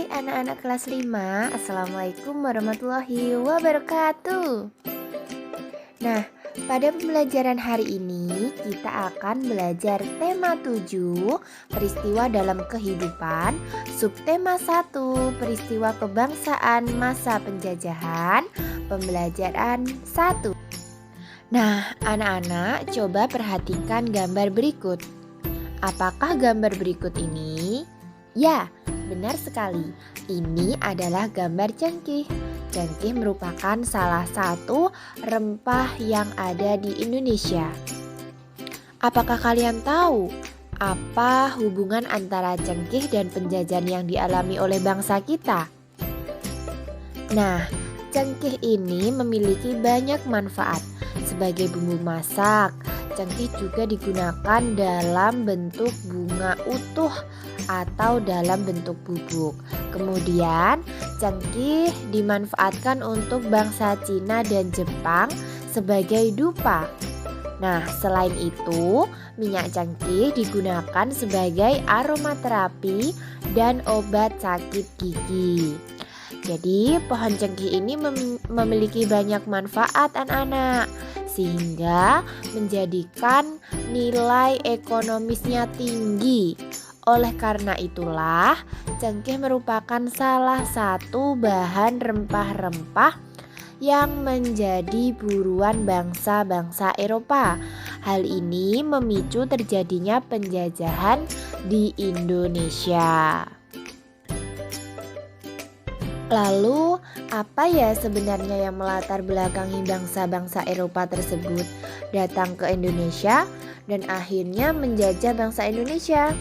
Hai anak-anak kelas 5, Assalamualaikum warahmatullahi wabarakatuh. Nah, pada pembelajaran hari ini kita akan belajar tema 7, peristiwa dalam kehidupan, subtema 1, peristiwa kebangsaan masa penjajahan, pembelajaran 1. Nah, anak-anak coba perhatikan gambar berikut. Apakah gambar berikut ini? Ya, benar sekali. Ini adalah gambar cengkeh. Cengkeh merupakan salah satu rempah yang ada di Indonesia. Apakah kalian tahu apa hubungan antara cengkeh dan penjajahan yang dialami oleh bangsa kita? Nah, cengkeh ini memiliki banyak manfaat. Sebagai bumbu masak, cengkeh juga digunakan dalam bentuk bunga utuh atau dalam bentuk bubuk. Kemudian, cengkeh dimanfaatkan untuk bangsa Cina dan Jepang sebagai dupa. Nah, selain itu, minyak cengkeh digunakan sebagai aromaterapi dan obat sakit gigi. Jadi, pohon cengkeh ini memiliki banyak manfaat anak-anak, sehingga menjadikan nilai ekonomisnya tinggi. Oleh karena itulah, cengkeh merupakan salah satu bahan rempah-rempah yang menjadi buruan bangsa-bangsa Eropa. Hal ini memicu terjadinya penjajahan di Indonesia. Lalu, apa ya sebenarnya yang melatar belakangi bangsa-bangsa Eropa tersebut datang ke Indonesia dan akhirnya menjajah bangsa Indonesia?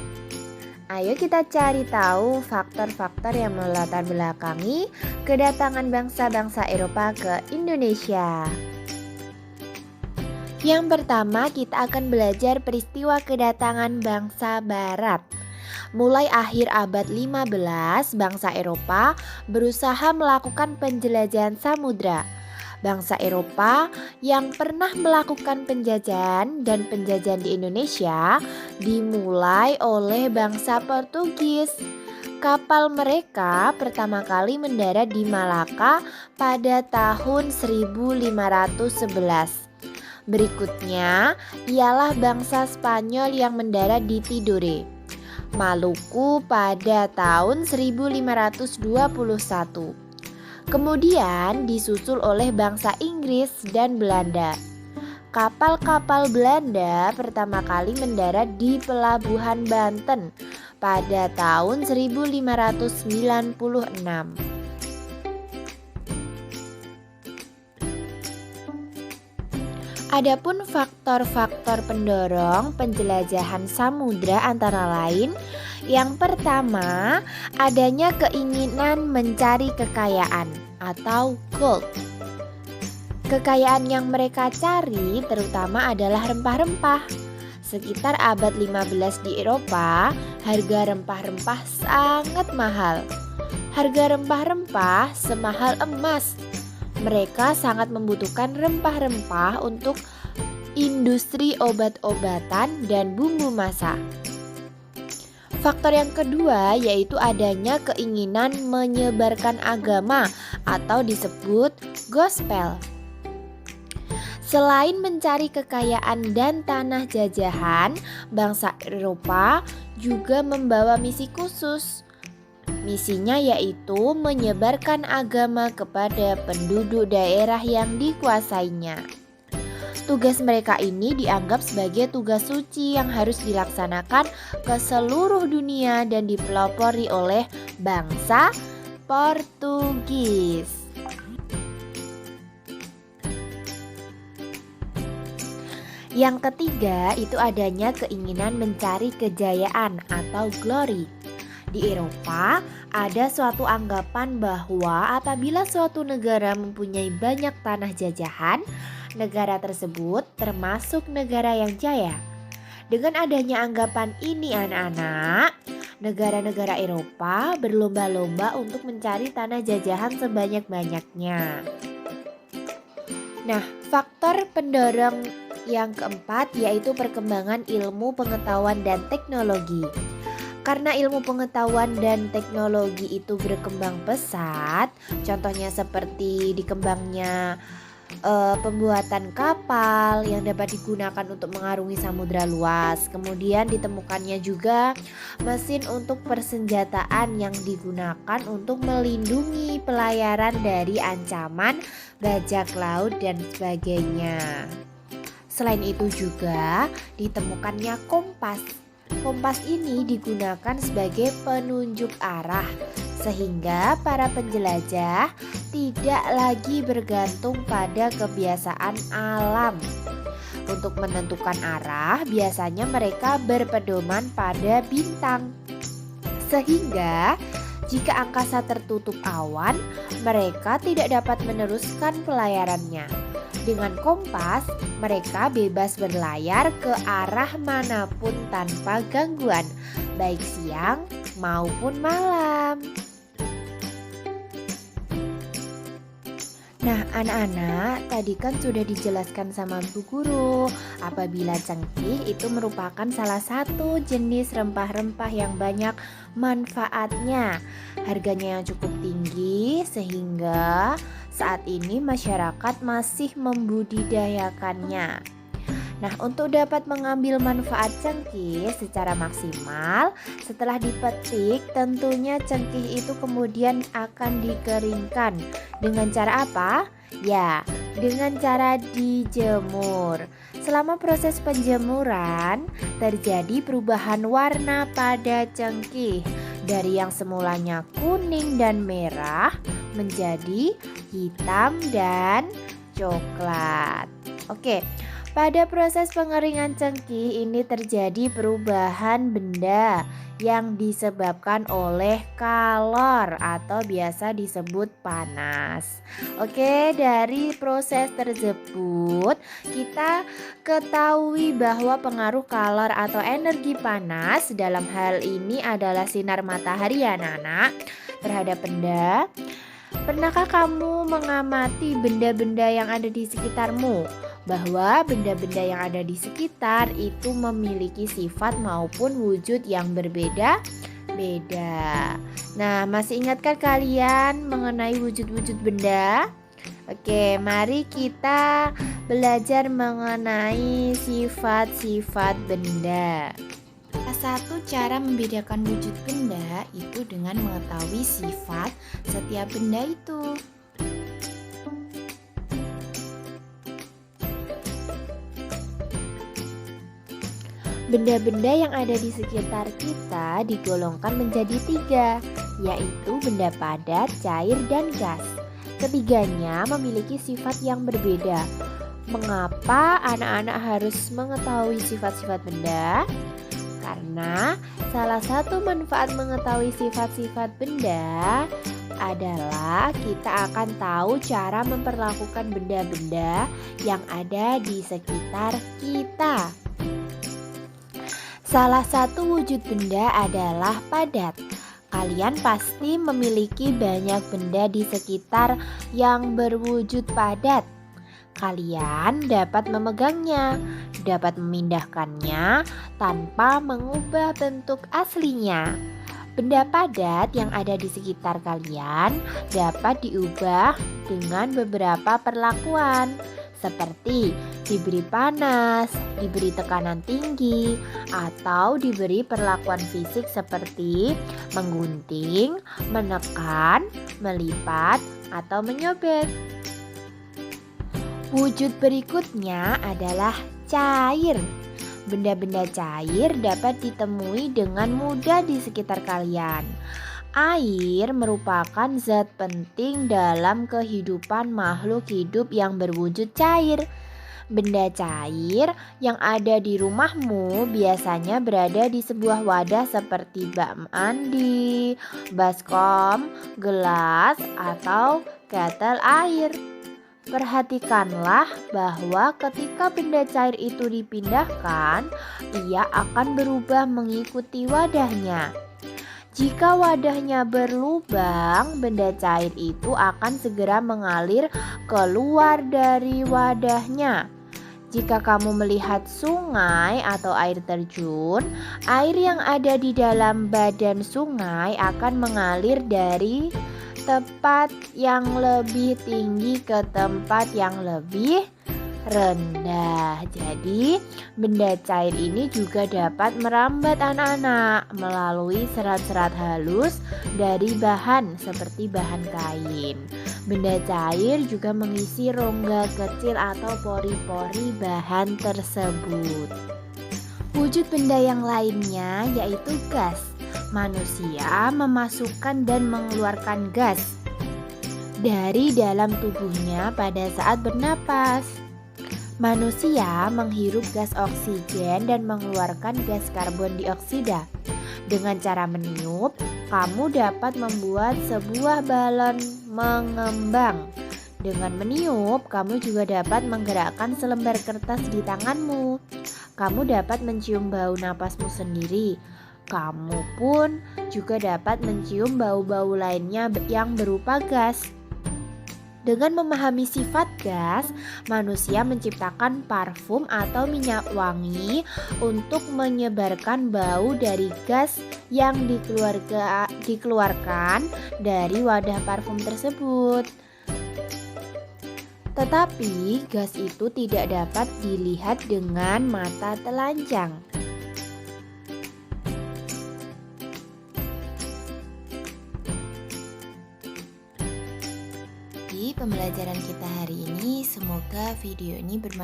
Ayo kita cari tahu faktor-faktor yang melatar belakangi kedatangan bangsa-bangsa Eropa ke Indonesia. Yang pertama, kita akan belajar peristiwa kedatangan bangsa Barat. Mulai akhir abad 15, bangsa Eropa berusaha melakukan penjelajahan samudra. Bangsa Eropa yang pernah melakukan penjajahan dan penjajahan di Indonesia dimulai oleh bangsa Portugis. Kapal mereka pertama kali mendarat di Malaka pada tahun 1511. Berikutnya ialah bangsa Spanyol yang mendarat di Tidore, Maluku pada tahun 1521. Kemudian disusul oleh bangsa Inggris dan Belanda. Kapal-kapal Belanda pertama kali mendarat di pelabuhan Banten pada tahun 1596. Adapun faktor-faktor pendorong penjelajahan samudra antara lain, yang pertama, adanya keinginan mencari kekayaan atau gold. Kekayaan yang mereka cari terutama adalah rempah-rempah. Sekitar abad 15 di Eropa, harga rempah-rempah sangat mahal. Harga rempah-rempah semahal emas. Mereka sangat membutuhkan rempah-rempah untuk industri obat-obatan dan bumbu masak. Faktor yang kedua yaitu adanya keinginan menyebarkan agama atau disebut gospel. Selain mencari kekayaan dan tanah jajahan, bangsa Eropa juga membawa misi khusus. Misinya yaitu menyebarkan agama kepada penduduk daerah yang dikuasainya. Tugas mereka ini dianggap sebagai tugas suci yang harus dilaksanakan ke seluruh dunia dan dipelopori oleh bangsa Portugis. Yang ketiga itu adanya keinginan mencari kejayaan atau glory. Di Eropa, ada suatu anggapan bahwa apabila suatu negara mempunyai banyak tanah jajahan, negara tersebut termasuk negara yang jaya. Dengan adanya anggapan ini anak-anak, negara-negara Eropa berlomba-lomba untuk mencari tanah jajahan sebanyak-banyaknya. Nah, faktor pendorong yang keempat yaitu perkembangan ilmu pengetahuan dan teknologi. Karena ilmu pengetahuan dan teknologi itu berkembang pesat, contohnya seperti dikembangnya pembuatan kapal yang dapat digunakan untuk mengarungi samudra luas. Kemudian ditemukannya juga mesin untuk persenjataan yang digunakan untuk melindungi pelayaran dari ancaman bajak laut dan sebagainya. Selain itu juga ditemukannya kompas. Kompas ini digunakan sebagai penunjuk arah sehingga para penjelajah tidak lagi bergantung pada kebiasaan alam. Untuk menentukan arah, biasanya mereka berpedoman pada bintang. Sehingga jika angkasa tertutup awan, mereka tidak dapat meneruskan pelayarannya. Dengan kompas, mereka bebas berlayar ke arah manapun tanpa gangguan, baik siang maupun malam. Nah, anak-anak, tadi kan sudah dijelaskan sama Bu Guru, apabila cengkih itu merupakan salah satu jenis rempah-rempah yang banyak manfaatnya. Harganya yang cukup tinggi sehingga saat ini masyarakat masih membudidayakannya. Nah, untuk dapat mengambil manfaat cengkih secara maksimal, setelah dipetik tentunya cengkih itu kemudian akan dikeringkan. Dengan cara apa? Ya, dengan cara dijemur. Selama proses penjemuran, terjadi perubahan warna pada cengkih dari yang semulanya kuning dan merah menjadi hitam dan coklat. Oke, pada proses pengeringan cengkih ini terjadi perubahan benda yang disebabkan oleh kalor atau biasa disebut panas. Oke, dari proses tersebut kita ketahui bahwa pengaruh kalor atau energi panas dalam hal ini adalah sinar matahari ya anak-anak terhadap benda. Pernahkah kamu mengamati benda-benda yang ada di sekitarmu? Bahwa benda-benda yang ada di sekitar itu memiliki sifat maupun wujud yang berbeda-beda. Nah, masih ingatkah kalian mengenai wujud-wujud benda? Oke, mari kita belajar mengenai sifat-sifat benda. Salah satu cara membedakan wujud benda itu dengan mengetahui sifat setiap benda itu. Benda-benda yang ada di sekitar kita digolongkan menjadi 3, yaitu benda padat, cair, dan gas. Ketiganya memiliki sifat yang berbeda. Mengapa anak-anak harus mengetahui sifat-sifat benda? Karena salah satu manfaat mengetahui sifat-sifat benda adalah kita akan tahu cara memperlakukan benda-benda yang ada di sekitar kita. Salah satu wujud benda adalah padat. Kalian pasti memiliki banyak benda di sekitar yang berwujud padat. Kalian dapat memegangnya, dapat memindahkannya tanpa mengubah bentuk aslinya. Benda padat yang ada di sekitar kalian dapat diubah dengan beberapa perlakuan, seperti diberi panas, diberi tekanan tinggi, atau diberi perlakuan fisik seperti menggunting, menekan, melipat, atau menyobek. Wujud berikutnya adalah cair. Benda-benda cair dapat ditemui dengan mudah di sekitar kalian. Air merupakan zat penting dalam kehidupan makhluk hidup yang berwujud cair. Benda cair yang ada di rumahmu biasanya berada di sebuah wadah seperti bak mandi, baskom, gelas, atau ketel air. Perhatikanlah bahwa ketika benda cair itu dipindahkan, ia akan berubah mengikuti wadahnya. Jika wadahnya berlubang, benda cair itu akan segera mengalir keluar dari wadahnya. Jika kamu melihat sungai atau air terjun, air yang ada di dalam badan sungai akan mengalir dari tempat yang lebih tinggi ke tempat yang lebih rendah. Jadi, benda cair ini juga dapat merambat anak-anak melalui serat-serat halus dari bahan seperti bahan kain. Benda cair juga mengisi rongga kecil atau pori-pori bahan tersebut. Wujud benda yang lainnya yaitu gas. Manusia memasukkan dan mengeluarkan gas dari dalam tubuhnya pada saat bernapas. Manusia menghirup gas oksigen dan mengeluarkan gas karbon dioksida. Dengan cara meniup, kamu dapat membuat sebuah balon mengembang. Dengan meniup, kamu juga dapat menggerakkan selembar kertas di tanganmu. Kamu dapat mencium bau napasmu sendiri. Kamu pun juga dapat mencium bau-bau lainnya yang berupa gas. Dengan memahami sifat gas, manusia menciptakan parfum atau minyak wangi untuk menyebarkan bau dari gas yang dikeluarkan dari wadah parfum tersebut. Tetapi gas itu tidak dapat dilihat dengan mata telanjang. Pembelajaran kita hari ini, semoga video ini bermanfaat.